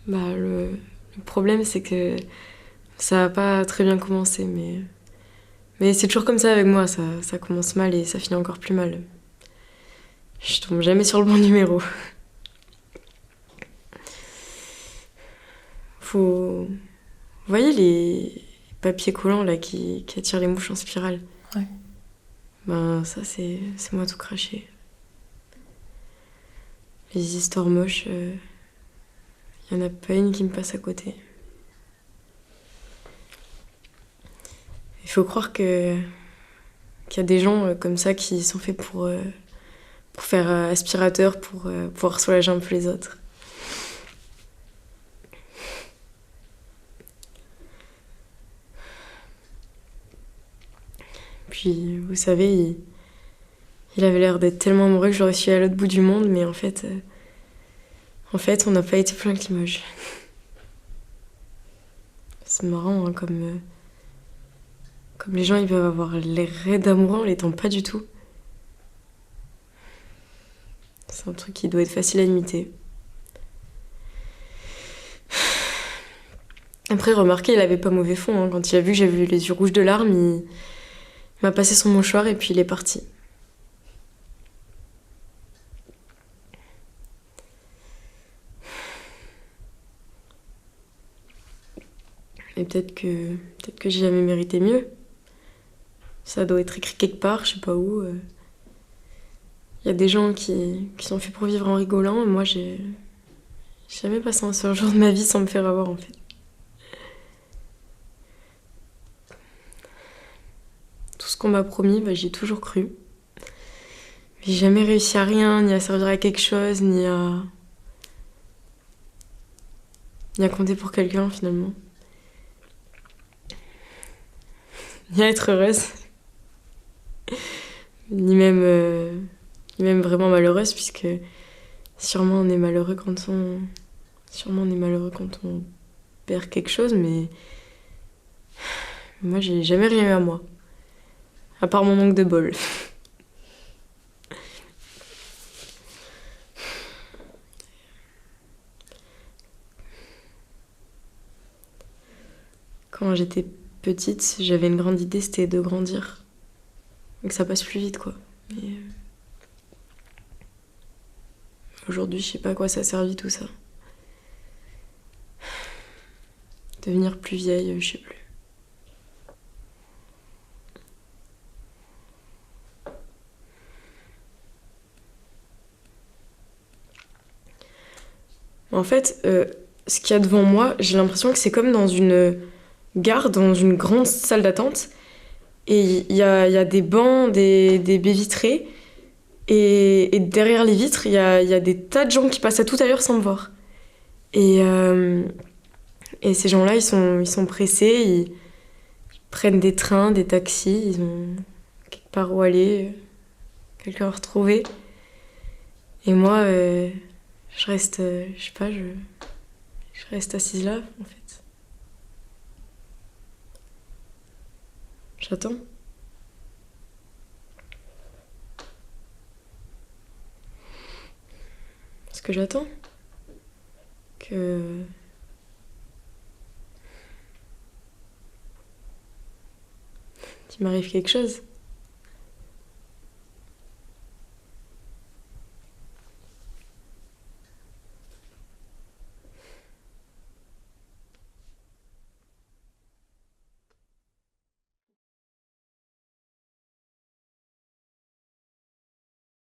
Le problème, c'est que ça a pas très bien commencé, mais c'est toujours comme ça avec moi, ça commence mal et ça finit encore plus mal. Je tombe jamais sur le bon numéro. Faut... Vous voyez les papiers collants là qui attirent les mouches en spirale? Ouais. Ben ça c'est moi tout craché. Les histoires moches, y en a pas une qui me passe à côté. Il faut croire qu'il y a des gens comme ça qui sont faits pour faire aspirateur, pour pouvoir soulager un peu les autres. Puis, vous savez, il avait l'air d'être tellement amoureux que j'aurais su à l'autre bout du monde, mais en fait, on n'a pas été plein que Limoges. C'est marrant, hein, comme les gens, ils peuvent avoir l'air raides d'amoureux en l'étant pas du tout. C'est un truc qui doit être facile à imiter. Après, remarquez, il avait pas mauvais fond, hein. Quand il a vu que j'avais les yeux rouges de larmes, il m'a passé son mouchoir et puis il est parti. Et peut-être que j'ai jamais mérité mieux. Ça doit être écrit quelque part, je sais pas où. Il y a des gens qui sont faits pour vivre en rigolant, et moi j'ai jamais passé un seul jour de ma vie sans me faire avoir en fait. Tout ce qu'on m'a promis, j'y ai toujours cru. J'ai jamais réussi à rien, ni à servir à quelque chose, ni à compter pour quelqu'un finalement. Ni à être heureuse, ni même vraiment malheureuse, puisque sûrement on est malheureux sûrement on est malheureux quand on perd quelque chose, mais moi j'ai jamais rien eu à moi, à part mon manque de bol. Quand j'étais petite, j'avais une grande idée, c'était de grandir. Et que ça passe plus vite, quoi. Mais aujourd'hui, je sais pas à quoi ça a servi tout ça. Devenir plus vieille, je sais plus. En fait, ce qu'il y a devant moi, j'ai l'impression que c'est comme dans une gare, dans une grande salle d'attente. Et il y a des bancs, des baies vitrées. Et derrière les vitres, il y a des tas de gens qui passaient tout à l'heure sans me voir. Et, euh, et ces gens-là, ils sont pressés, ils prennent des trains, des taxis, ils ont quelque part où aller, quelqu'un à retrouver. Et moi, je reste, je sais pas, je reste assise là, en fait. J'attends. Ce que j'attends, que qu'il m'arrive quelque chose.